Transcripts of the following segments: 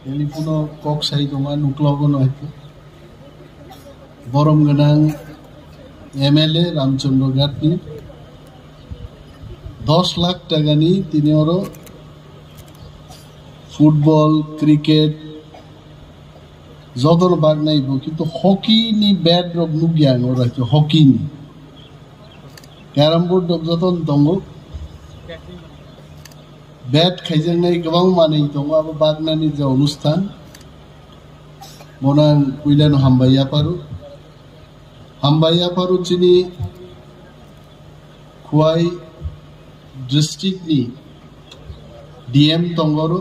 Telefono kok sai donga nuklogo no hete. Borom ganang MLA Ramchandra Gatni 10 lakh টাকা নিয়ে তিনি ওরও ফুটবল ক্রিকেট যতন বাগ নাইব কিন্তু হকি নি ব্যাট রব নুগিয়াং ওরা হকি নি ক্যারাম বোর্ড রব যতন দङ ব্যাট খাইজাंनाय गोबां मानै दङ आबो बागनानि जे अनुष्ठान मोनां कुइलानो हामबाया पारु चिनि खुवाई डिस्ट्रिक्ट नि DM Tongoro,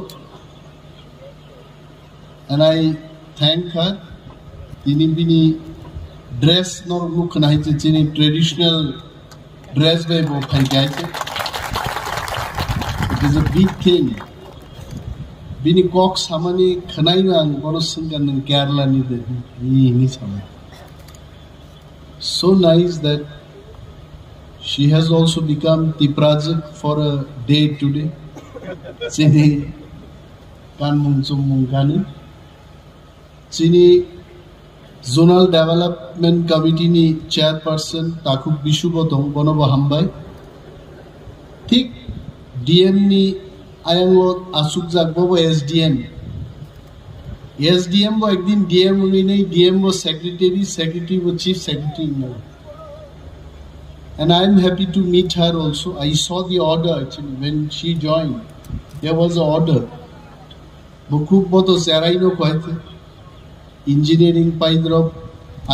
and I thank her. Tini bini dress nor look nahi chini traditional dress by bo khai. It is a big thing. Bini kok samani khanai nang bono singan nang Kerala ni de ni samani. So nice that she has also become the project for a day today. Chini kanmung chumung kani. Chini Zonal Development Committee ni chairperson Takuk Bishubotong Bonobo Hambai. Thik DM ni ayango asuk jagbobo SDM. SDM bo ekdin DM uni nei DM bo secretary bo chief secretary no. And I am happy to meet her also. I saw the order actually when she joined. There was an order. Bukuk boto seraino kwaite. Engineering paidrop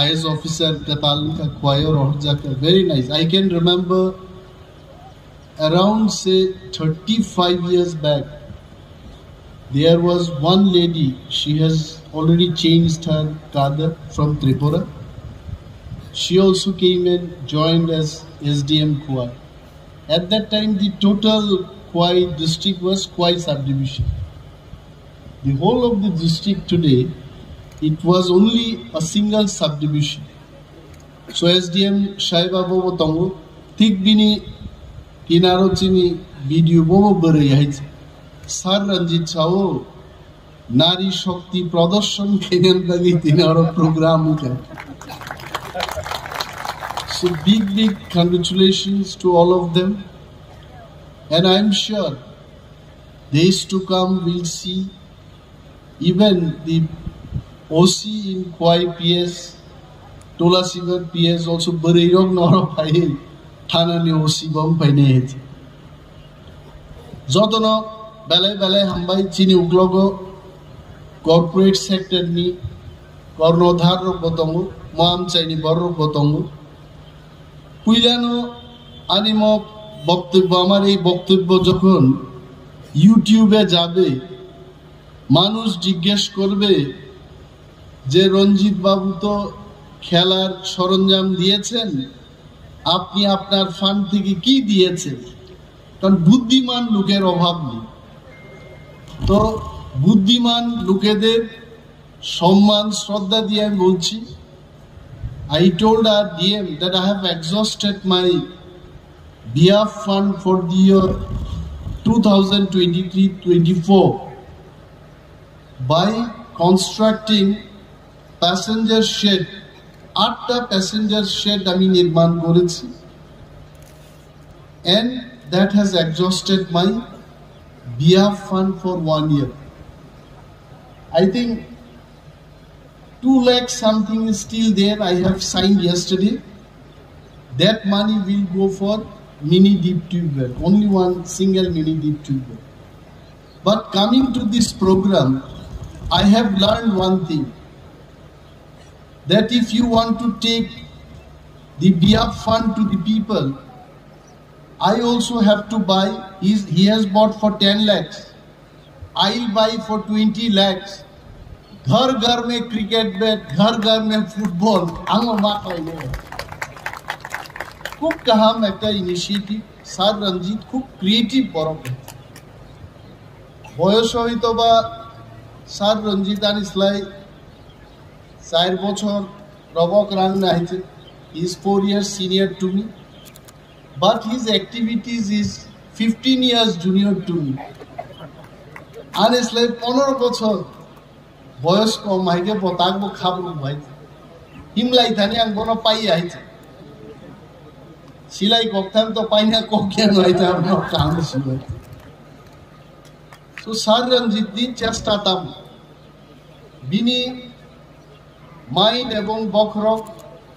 IS officer katalka choir orjaka. Very nice. I can remember around say 35 years back. There was one lady. She has already changed her cadre from Tripura. She also came and joined as SDM Khwai. At that time, the total Khwai district was Khwai subdivision. The whole of the district today, it was only a single subdivision. So SDM Shaiba Bobo Tongo, Tik Bini Kinaro Chini video Bobo Bere Yaitse, Sar Ranjit Chao, Nari Shakti Pradarsan Kenyan Dagi Tinaro program. So big congratulations to all of them. And I am sure days to come we'll see even the OC in Khwai PS, Tola Singer PS also Barayog Noro Pai, Tanani OC Bom Paine. Zotono Balai Hambai Chini Uglogo corporate sector ni Kornodhar Botongo, Moam Chini Borro Botongo. পুইলানো আনিম বক্তব্য আমার এই বক্তব্য যখন ইউটিউবে যাবে মানুষ জিজ্ঞেস করবে যে রঞ্জিত বাবু তো খেলার সরঞ্জাম দিয়েছেন আপনি আপনার ফান্ড থেকে কি দিয়েছেন কারণ বুদ্ধিমান লোকের অভাব নেই তো বুদ্ধিমান লোকেদের সম্মান শ্রদ্ধা দিয়ে আমি বলছি I told our DM that I have exhausted my BF fund for the year 2023-24 by constructing passenger shed. 8 passenger shed আমি নির্মাণ করেছি and that has exhausted my BF fund for 1 year. I think 2 lakh something is still there. I have signed yesterday. That money will go for mini deep tube well. Only one single mini deep tube well. But coming to this program, I have learned one thing. That if you want to take the BF fund to the people, I also have to buy. He has bought for 10 lakhs. I'll buy for 20 lakhs. घर घर में cricket bat घर घर में football आंगो माखाय ने खूब কাহাম একটা ইনিশিয়েটিভ স্যার রঞ্জিত খুব ক্রিয়েটিভ বড় বয়স হইতো বা স্যার রঞ্জিত আনিসলাই 4 বছর রবক রাং নাইছে he is 4 years senior to me but his activities is 15 years junior to me আনিসলাই 15 বছর বয়স কম হাইকে বতাকবো খাবো ভাই হিমলাই থানি আং বনো পাই আইছে সিলাই ককথান তো পাই না ককেন হইছে আমরা কাম সিলাই সো স্যার রঞ্জিত দি চেষ্টা তাম বিনি মাইন এবং বখরক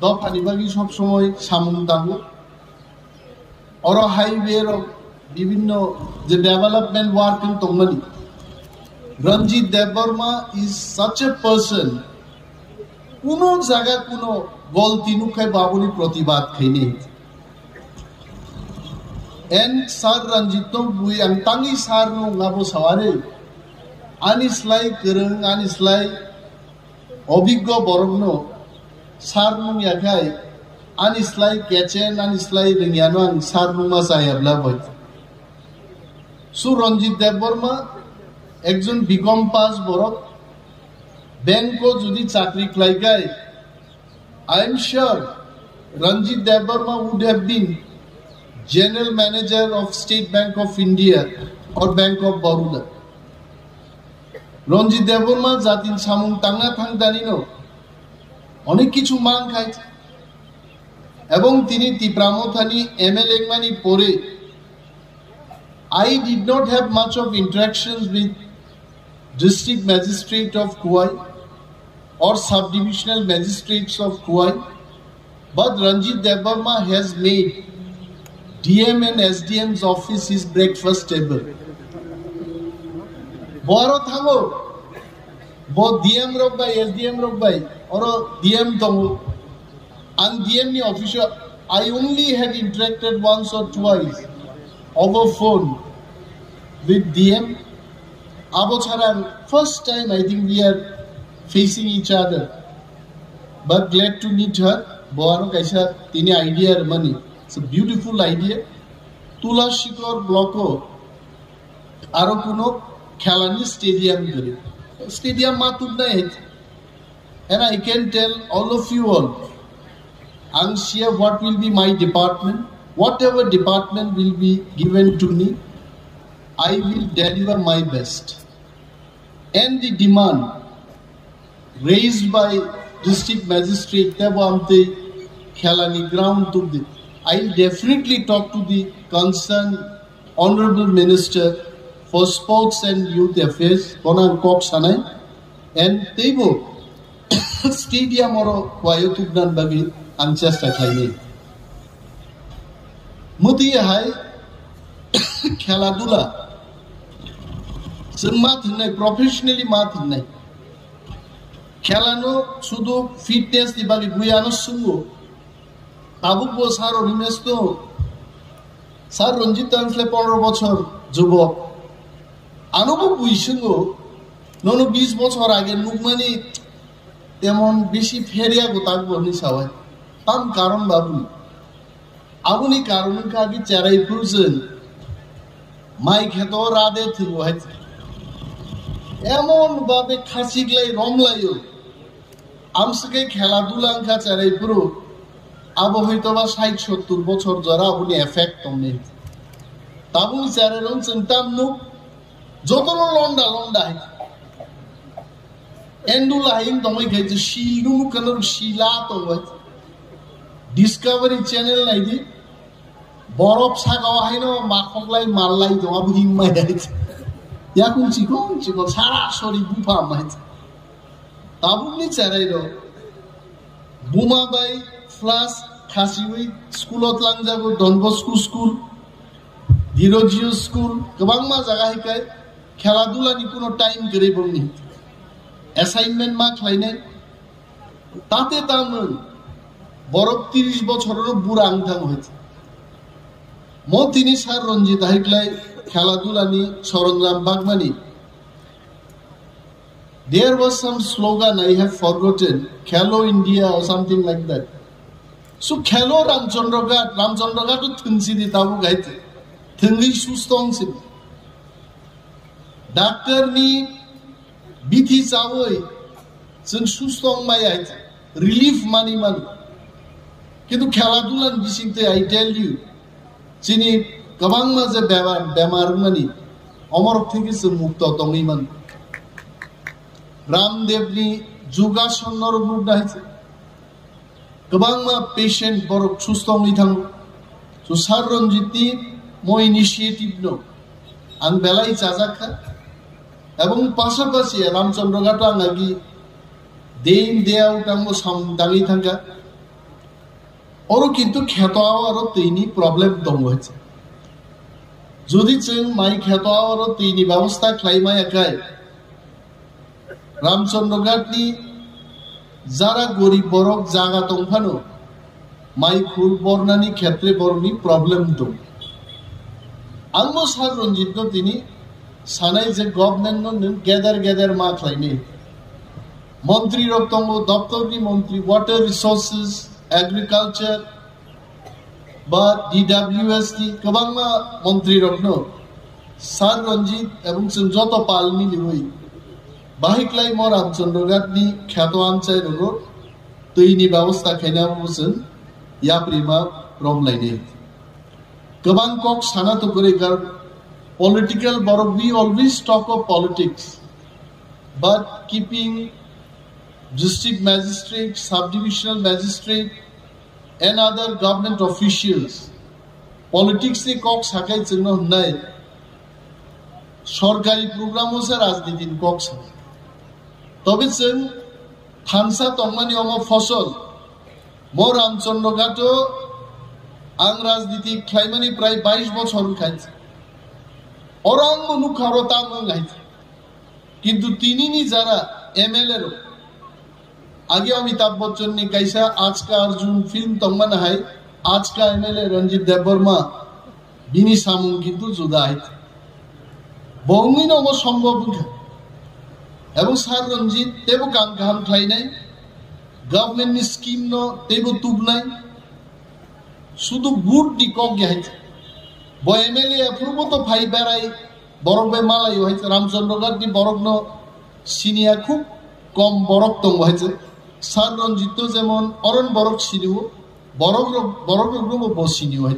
দফানি বাগি সব সময় সামুন দাঙ্গো অর হাইওয়ে বিভিন্ন যে ডেভেলপমেন্ট ওয়ার্ক ইন তংমানি Ranjit Debbarma is such a person কোনো জায়গা কোনো গলতি নুখাই বাবুনি প্রতিবাদ খাইনি and sar Ranjit no bui ang tangi sar no ngabo saware anislai kereng anislai obiggo borogno sar no yakai anislai kechen anislai ringyano ang sar no ma sayabla boy so Ranjit Debbarma একজন BCom pass বরক Banquo যদি চাকরি লাগায় I am sure Ranjit Debbarma would have been General Manager of State Bank of India or Bank of Baroda. Ranjit Debbarma জাতিন সামুং টাঙ্গা থাং দানিনো অনেক কিছু মান খাইছে এবং তিনি তিপ্রামথানি এমএলএ মানি পরে I did not have much of interactions with District Magistrate of Kuwai or Subdivisional Magistrates of Kuwai, but Ranjit Debbarma has made DM and SDM's office his breakfast table. Boro thango, bo DM rok by SDM rok by or DM tongo, and DM ni official. I only had interacted once or twice over phone with DM. Abocharan, first time I think we are facing each other. But glad to meet her. Boano kaisa tini idea money. It's a beautiful idea. Tula Shikor Blocko Aro kuno Khalani Stadium gari. Stadium matud na hai. And I can tell all of you all, I'm sure what will be my department. Whatever department will be given to me, I will deliver my best. And the demand raised by district magistrate Tebamte Khalani ground to the, I'll definitely talk to the concerned Honorable Minister for Sports and Youth Affairs, Konan Kok Sanai, and Tebo Stadium or Kwayotugnan Bagi Anchester Kaini. Muti hai খেলাধুলা जों मा थुननाय प्रफेशनेली मा थुननाय খেলানো শুধু fitness नि बागै गुयानो सुंगो আবুকো সার অনিমেশ তো sir রঞ্জিত তানফলে 15 বছর যুবক আনুবু বুইসুঙ্গো ননো 20 বছর আগে নুকমানি তেমন বেশি ফেরিয়া গোতাকবো নি সাওয়াই তাম কারণ বাবু আবুনি কারণ কাগি চেরাই ফুরছেন মাই খেত রাদে থিবো হাইছে এমন ভাবে খাসিগলাই রমলাইও আমসকে খেলাধুলা আঙ্কা চেরাই পুরো আবো হয়তোবা 60-70 বছর যারা আপনি এফেক্ট তমনে তাবুনি চেরাই রং চিন্তাম নু যতন লন্ডা লন্ডা এন্ডুলা হিং তমই খাইছে শিলু কানোর শিলা তো ডিসকভারি চ্যানেল নাইদি বরফ সাগাও হাইনো মাখকলাই মারলাই দোয়া বুহিং মাইছে ইয়াকুন চিকো সারা শরী বুফা মাইছে তাবুনি চেরাই র বুমা বাই ফ্লাস খাসিউই স্কুলত লাংজাগো ডনবস্কু স্কুল ধীরজিও স্কুল গোবাং মা জায়গা হিকাই খেলাধুলানি কোনো টাইম করে বলনি অ্যাসাইনমেন্ট মা খাইনাই তাতে তামন বরফ 30 বছরেরও বুড়া আংথাং হয়েছে মো তিনি স্যার রঞ্জিত হাইকলাই খেলাধুলানি সরঞ্জাম বাগমানি there was some slogan I have forgotten Khelo India or something like that so Khelo Ramchandra to thunsi di tabu gaite thungi sustong sin doctor ni bithi chawoi sun sustong mai aite relief money কিন্তু খেলাধুলার বিষয়তে I tell you চিনি গবাং মাঝে বেমার মানি অমর থেকে মুক্ত তংইমান रामदेवनि जुगासन नरमुख दाहिছে गोबां patient बरक सुस्थङै थाङो सो सार रन्जितनि मो इनिशिएटिभ दं आं बेलाय जाजाखा এবং পাশাপাশি রামচন্দ্রঘাট আঙ্গি দিন দেয়াও টাঙ্গো সামদাঙি থাকা ওরও কিন্তু খেতাও আর তৈনি প্রবলেম দম হয়েছে যদি जों মাই খেতাও আর তৈনি ব্যবস্থা খাইমাই একাই রামচন্দ্রঘাটনি যারা গরিব বরক জায়গা দংফানো মাই খুল বর্ণানি ক্ষেত্রে বরনি প্রবলেম দম आंबो सार रन्जित তিনি सानाय जे गभर्नमेंट गेदेर मा खालायनो मंत्री रक दङ दप्तरनि मंत्री वाटर रिसोर्सेस एग्रीकल्चर बा DWS नि गोबां मंत्री रकनो सार रन्जित एवं जों जत पालनि लिवै बाहिक्लाय म रामचंद्रघाटनि ख्यात आमचाय रगो दैनि व्यवस्था खायनाबो जों याप्रिमा रमलायनो गोबां कक साना तो करे car political but we always talk of politics but keeping district magistrate subdivisional magistrate and other government officials politics ni kok sakai jeno hnai सरकारी program o se rajniti kok sa tobe जों thansa tongmani omo ফসল mo ramchandroghato ang rajniti khlaimani pray 22 বছর খাইছে orang munukarota mengaji, किंतु तीनी जरा MLA रो आगे अमिताभ बच्चन ने कैसा आज का अर्जुन फिल्म तंगमन है आज का MLA रंजीत देवबर्मा बिनी सामुं किंतु जुदा है बंगी न वो संभव है एवं सार रंजीत तेबो काम काम खाई नहीं गवर्नमेंट नि स्कीम न तेबो तुब नहीं शुद्ध गुड दिखो गया है MLA अपूर्व तो भाई बेराई बरक बे मालाय है रामचंद्रघाट नि बरक न सिनिया खूब कम बरक दं है सार रंजित जेमन अरन बरक सिनियो बरक रकम बसिनियो है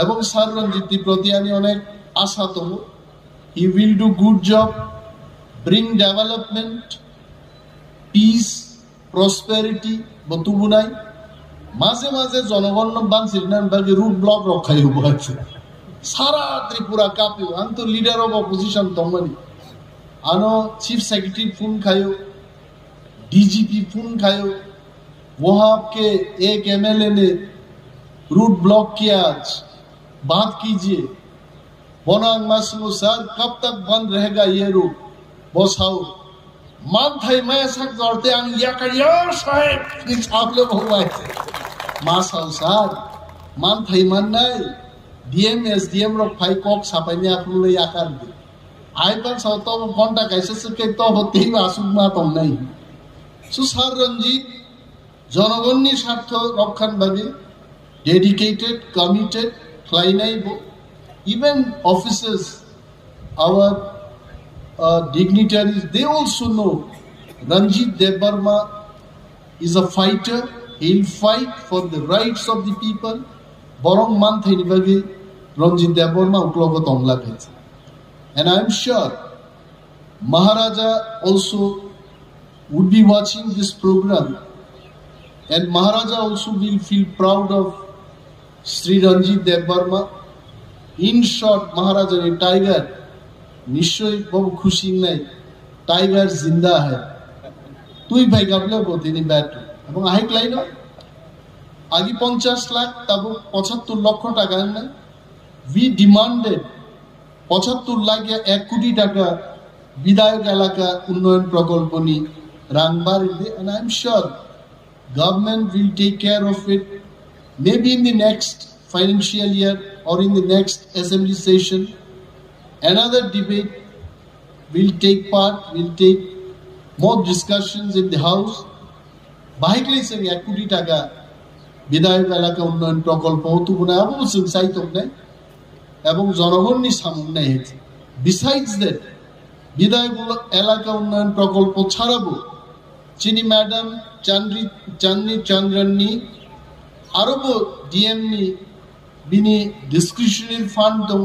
एवं सार रंजित नि प्रति आनि अनेक आशा दं he will do good job bring development peace prosperity बतुबुनाय माजे माजे जनगण बांसिरनान बागे रूट ब्लक रखाय होबाছে सारा त्रिपुरा कापियो आं तो लीडर ऑफ ऑपोजिशन दंमनि आनो चीफ सेक्रेटरी फोन खायो डीजीपी फोन खायो वहां के एक MLA ने रूट ब्लॉक किया आज बात कीजिए बनांग मासुमो सर कब तक बंद रहेगा ये रूट बसाओ मान थाई मैं ऐसा करते आं या करियो साहेब कि आप लोग हुआ मासाव सार मान थाई मान नाय DM SDM रक फाइ कक सापाइने आपले आकार दे आइ पर साउथ घंटा कैसे सके तो होते ही आसुक मा तम নাই सो सार रंजीत जनगणनि स्वार्थ रक्षान भाबे डेडिकेटेड कमिटेड ख्लाइनाय even officers our dignitaries they also know Ranjit Debarma is a fighter he'll fight for the rights of the people borong man thaini bagi Ranjit Debarma uklogo tongla bheche and I am sure Maharaja also would be watching this program and Maharaja also will feel proud of Sri Ranjit Debarma in short Maharaja ne tiger निश्चय बहु खुशी नहीं tiger जिंदा है तुई भाई गाबले बोतीनी bat এবং আহেক Lino আগে 50 লাখ তবে 75 লক্ষ টাকা না we demanded 75 লাখ 1 কোটি টাকা বিধায়ক এলাকা উন্নয়ন প্রকল্প নি রাংবার দে and I am sure government will take care of it maybe in the next financial year or in the next assembly session another debate will take part will take more discussions in the house बाइकले जों 1 কোটি টাকা বিধায়ক এলাকা উন্নয়ন প্রকল্প হতুবনা এবং जों চাইতক নাই এবং জনগণনি সামনে হয়েছে besides that বিধায়ক এলাকা উন্নয়ন প্রকল্প ছাড়াবো চিনি ম্যাডাম চান্নি চন্দ্রনি আরব ডিএম নি বিনি ডিসক্রিশনারি ফান্ড দङ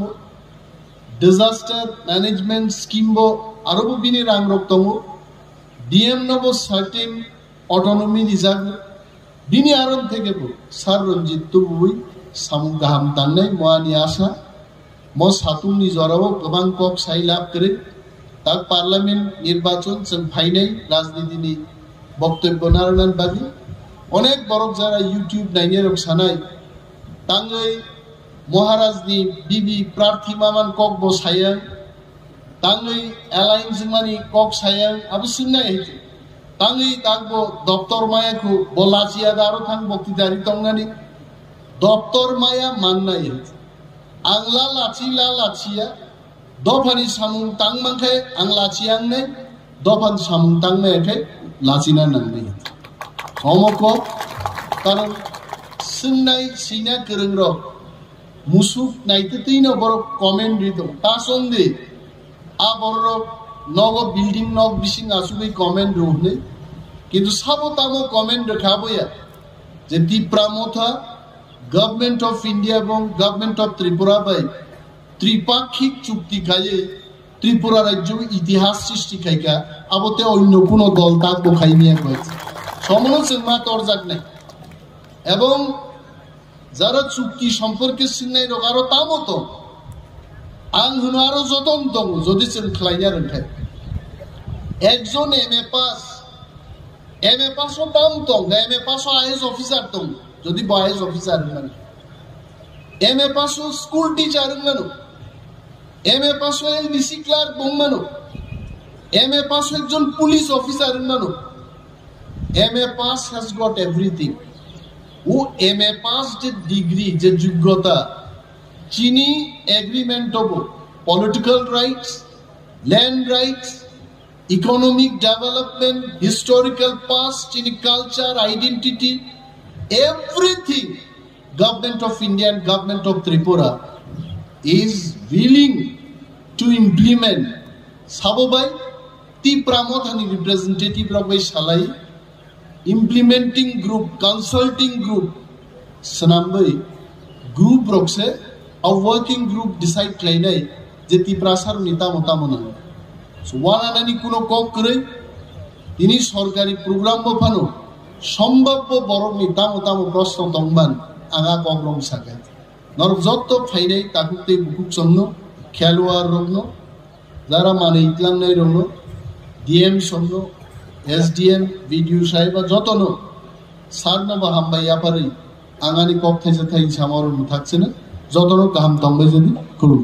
disaster management scheme bo arobo bini rang rok tongo DM নব সার্টেন অটোনমি রিজার্ভ বিনি আরন থেকে সার রঞ্জিত তুবুই সামু গাহাम दाननाय मुवानि आसा म सातुंनि जराव गोबां कक साइ लाभ करे ताक पार्लियामेंट निर्वाचन जों फाइनाय राजनीतिनि बक्तव्य नारनान बादि अनेक बरक जारा यूट्यूब नायनो रक सानाय तांगै महाराजनि बिबि प्रार्थी मामान कक बसाया तांगै एलायन्स मानि कक साया आबो सिंनाय हेते तांगै ताकबो दफ्तर मायाखौ बलाजिया दारो थां बक्तिदारि तंनानि दफ्तर माया माननाय आंला लाचिया दफानि सामुं तांमांखाय आं लाचियांनाय दफान सामुं तांनायखाय लाचिना नांनाय हमक कारण सिंनाय सिना गोरों र मुसुक नायतैनो बर कमेन्ट रिदो तासंदे आ बर नग बिल्डिं नग बिसिं आसुबै कमेन्ट रोहने किन्तु साबो तामो कमेन्ट रखाबया जे दिप्रामथा गवर्नमेंट ऑफ इंडिया এবং गवर्नमेंट ऑफ त्रिपुरा बाय त्रिपाक्षिक चुक्ति खाये त्रिपुरा राज्य इतिहास सृष्टि खायका आबते अन्य कोनो दल ताक बखाइनिया कयছে সমন সিংমা তরজাক নাই এবং যারা চুক্তি সম্পর্কে সিংনাই রগারো তামতো আং হুনো আরো যতন দং যদি সিং খ্লাইয়া রখায় একজন এমএ পাস ও দাম দং এমএ পাস ও আইএস অফিসার দং যদি বয়েজ অফিসার মানে এমএ পাস ও স্কুল টিচার মানে এমএ পাস ও এলবিসি ক্লার্ক বং মানে এমএ পাস ও একজন পুলিশ অফিসার মানে MA pass has got everything ও এমএ পাস যে ডিগ্রি যে যোগ্যতা চিনি এগ্রিমেন্ট হবো political rights land rights economic development historical past চিনি culture identity everything government of India and government of Tripura is willing to implement sabobai ti pramothani representative rabai salai implementing group consulting group sanambai group rokse a working group decide klainai je ti prasar nita motamona so wananani kuno kok kore tini sorkari program bofano সম্ভাব্য বড় নিতামতাম প্রশ্ন দংবান আগা কগ্রম সাকে নরক যত ফাইনাই তাকুতে বুকুক চন্ন খেলোয়াড় রগ্ন যারা মানে ইতলাংনাই রগ্ন DM সন্ন SDM video সাহেব যতন সারনা বা হামবাইয়া পারে আঙানি কক থাইছে থাই সামর থাকছে না যতন গাহাম দংবাই যদি করুন